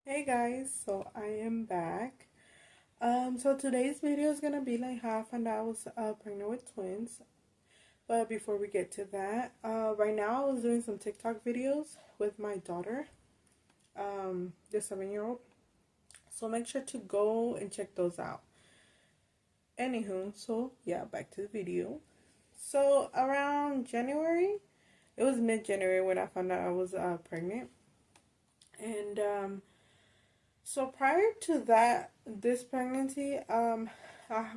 Hey guys, so I am back. So today's video is gonna be like half and I was pregnant with twins. But before we get to that, right now I was doing some TikTok videos with my daughter, the 7-year-old. So make sure to go and check those out. Anywho, so yeah, back to the video. So around January, it was mid-January when I found out I was pregnant, and so prior to that, this pregnancy, I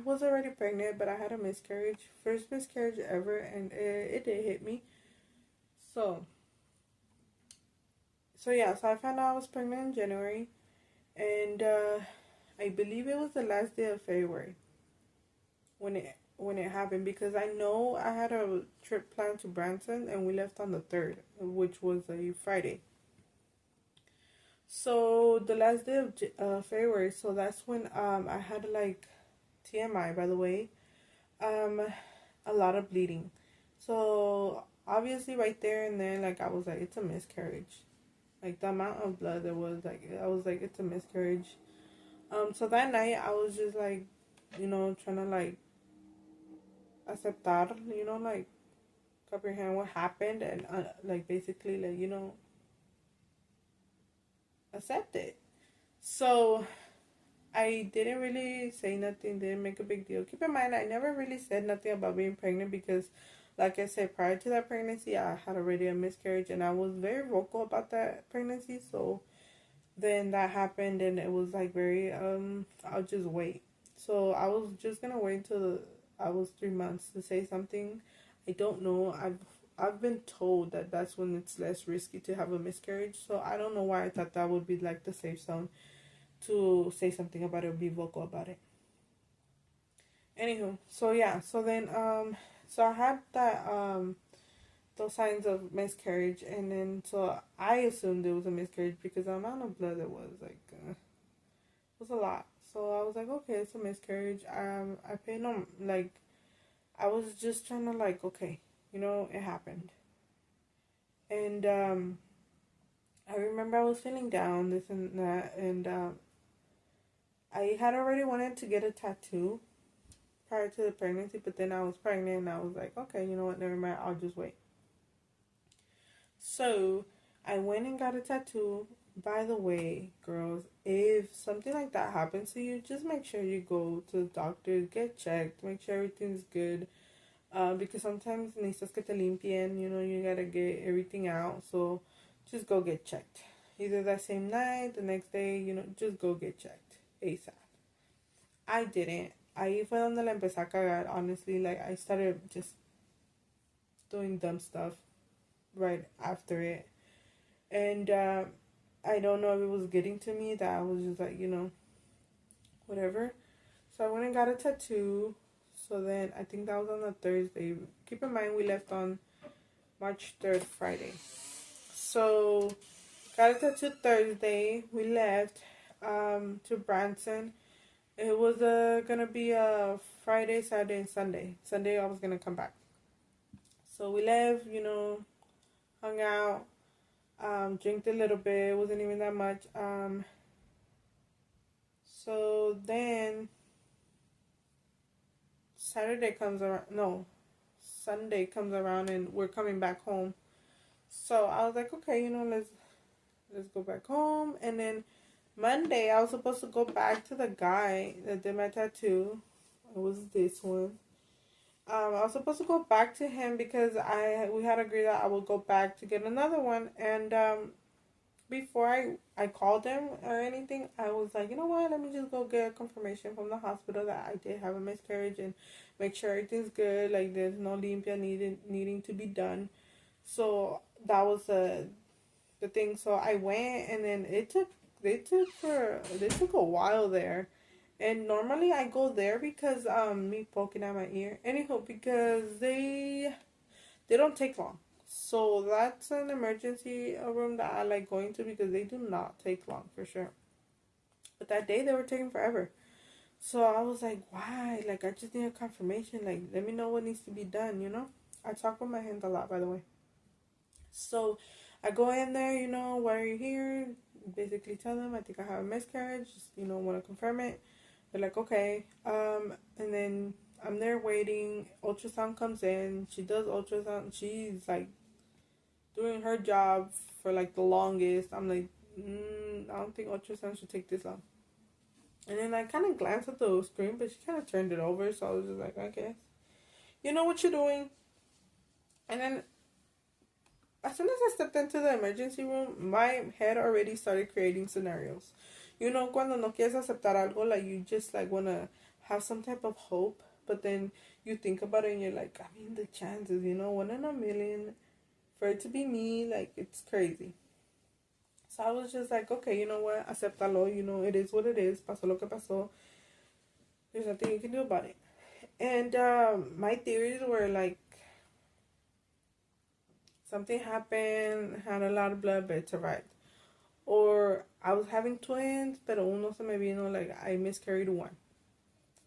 was already pregnant, but I had a miscarriage, first miscarriage ever, and it did hit me. So, so I found out I was pregnant in January, and I believe it was the last day of February when it happened because I know I had a trip planned to Branson, and we left on the 3rd, which was a Friday. So the last day of February, so that's when I had like TMI, by the way, um a lot of bleeding. So obviously right there and then, like, I was like, it's a miscarriage. Like the amount of blood there was, like, I was like, it's a miscarriage. So that night I was just like, trying to like aceptar, like comprehend what happened, and like basically like accept it. So I didn't really say nothing, didn't make a big deal. Keep in mind, I never really said nothing about being pregnant because, like I said, prior to that pregnancy, I had already a miscarriage and I was very vocal about that pregnancy. So then that happened and it was like very, I'll just wait. So I was just gonna wait until I was 3 months to say something. I don't know. I've been told that that's when it's less risky to have a miscarriage. So I don't know why I thought that would be like the safe zone to say something about it or be vocal about it. Anywho, so yeah, so then so I had that those signs of miscarriage, and then so I assumed it was a miscarriage because the amount of blood it was like was a lot. So I was like, okay, it's a miscarriage. I paid no, like, I was just trying to like, okay, it happened, and I remember I was feeling down, this and that, and I had already wanted to get a tattoo prior to the pregnancy, but then I was pregnant and I was like, okay, you know what, never mind, I'll just wait. So I went and got a tattoo. By the way, girls, if something like that happens to you, just make sure you go to the doctor, get checked, make sure everything's good. Because sometimes necesitas que te limpien, you gotta get everything out. So just go get checked. Either that same night, the next day, just go get checked ASAP. I didn't. Ahí fue donde la empecé a cagar, honestly. Like, I started just doing dumb stuff right after it. And I don't know if it was getting to me that I was just like, whatever. So I went and got a tattoo. So then I think that was on a Thursday. Keep in mind, we left on March 3rd, Friday. So got a tattoo Thursday. We left to Branson. It was gonna be a Friday, Saturday, and Sunday. Sunday I was gonna come back. So we left, hung out, drank a little bit. It wasn't even that much. So then Saturday comes around. No, Sunday comes around, and we're coming back home. So I was like, okay, let's go back home. And then Monday, I was supposed to go back to the guy that did my tattoo. It was this one. I was supposed to go back to him because we had agreed that I would go back to get another one. And before I called him or anything, I was like, you know what? Let me just go get a confirmation from the hospital that I did have a miscarriage and make sure everything's good. Like, there's no limpia needing to be done. So that was the thing. So I went, and then they took a while there. And normally I go there because me poking at my ear. Anyhow, because they don't take long. So that's an emergency room that I like going to because they do not take long for sure. But that day they were taking forever. So I was like, why? Like, I just need a confirmation. Like, let me know what needs to be done, I talk with my hands a lot, by the way. So I go in there, you know, why are you here? Basically tell them I think I have a miscarriage, just, you know, want to confirm it. They're like, okay. And then I'm there waiting. Ultrasound comes in. She does ultrasound. She's like doing her job for like the longest. I'm like, I don't think ultrasound should take this long. And then I kind of glanced at the screen, but she kind of turned it over. So I was just like, okay, you know what you're doing. And then as soon as I stepped into the emergency room, my head already started creating scenarios. You know, cuando no quieres aceptar algo, like you just like wanna have some type of hope, but then you think about it and you're like, I mean, the chances, you know, 1 in a million for it to be me, like it's crazy. So I was just like, okay, you know what, aceptalo, you know, it is what it is, pasó lo que pasó. There's nothing you can do about it. And my theories were like, something happened, had a lot of blood, but it survived. Or I was having twins, pero uno se me vino, like I miscarried one,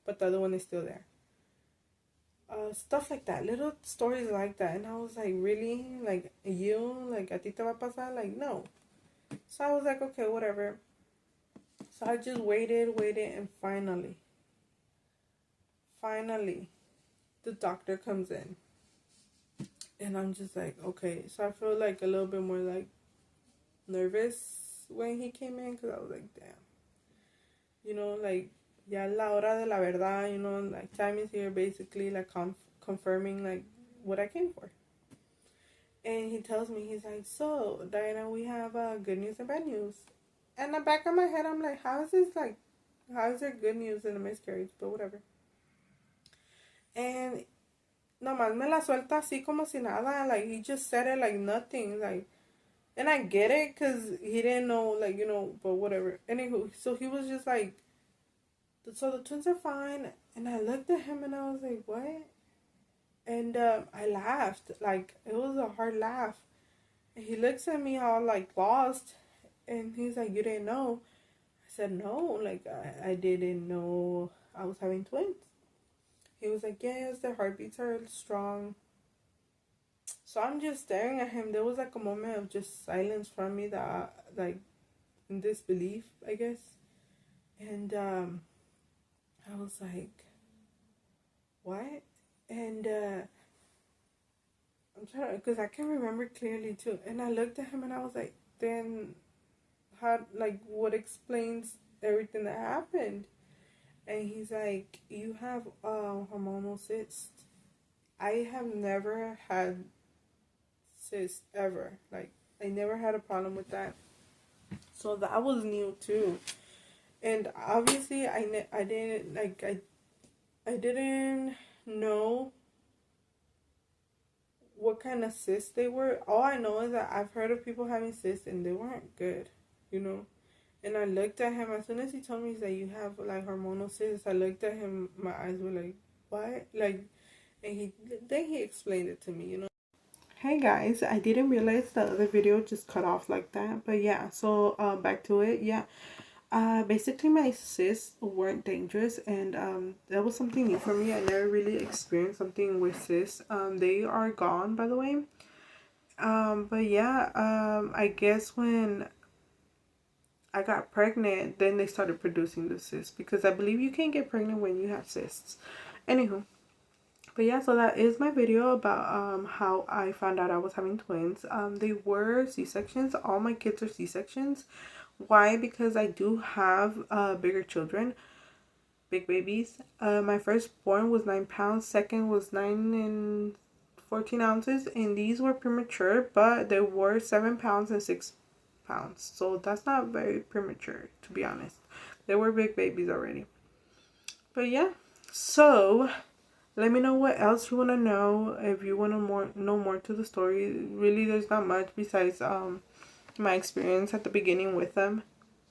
but the other one is still there. Stuff like that, little stories like that, and I was like, really, like like a ti te va a pasar, like no. So I was like, okay, whatever. So I just waited, and finally, the doctor comes in, and I'm just like, okay. So I feel like a little bit more like nervous when he came in, because I was like, damn, you know, like ya la hora de la verdad, you know, like time is here, basically, like confirming like what I came for. And he tells me, he's like, so Diana, we have good news and bad news. And the back of my head, I'm like, how is there good news in a miscarriage? But whatever. And nomás me la suelta así como si nada, like he just said it like nothing, like. And I get it, because he didn't know, like, you know, but whatever. Anywho, so he was just like, so the twins are fine. And I looked at him and I was like, what? And I laughed. Like, it was a hard laugh. And he looks at me all, like, lost. And he's like, you didn't know? I said, no. Like, I didn't know I was having twins. He was like, yes, their heartbeats are strong. So I'm just staring at him. There was, like, a moment of just silence from me that, like, in disbelief, I guess. And I was like, what? And I'm trying to, because I can remember clearly too. And I looked at him and I was like, then how, like, what explains everything that happened? And he's like, you have hormonal cysts. I have never had cysts ever. Like, I never had a problem with that. So that was new too. And obviously, I didn't, like, I didn't know what kind of cysts they were. All I know is that I've heard of people having cysts and they weren't good, you know. And I looked at him as soon as he told me that you have like hormonal cysts. I looked at him, my eyes were like, what? Like, and he explained it to me, you know. Hey guys, I didn't realize the other video just cut off like that, but yeah. So back to it, yeah. Basically my cysts weren't dangerous, and that was something new for me. I never really experienced something with cysts. They are gone, by the way. But yeah, I guess when I got pregnant, then they started producing the cysts, because I believe you can't get pregnant when you have cysts. Anywho, but yeah, so that is my video about how I found out I was having twins. They were C-sections. All my kids are C-sections. Why? Because I do have bigger children, big babies. My firstborn was 9 pounds. Second was 9 and 14 ounces. And these were premature, but they were 7 pounds and 6 pounds. So that's not very premature, to be honest. They were big babies already. But yeah, so let me know what else you want to know. If you want to know more to the story, really there's not much besides my experience at the beginning with them,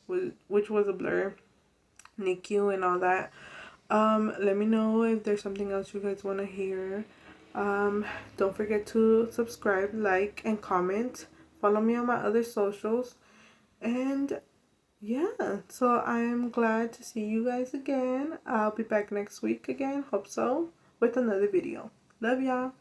which was a blur, NICU and all that. Let me know if there's something else you guys want to hear. Don't forget to subscribe, like, and comment. Follow me on my other socials. And yeah, so I'm glad to see you guys again. I'll be back next week again, hope so, with another video. Love y'all.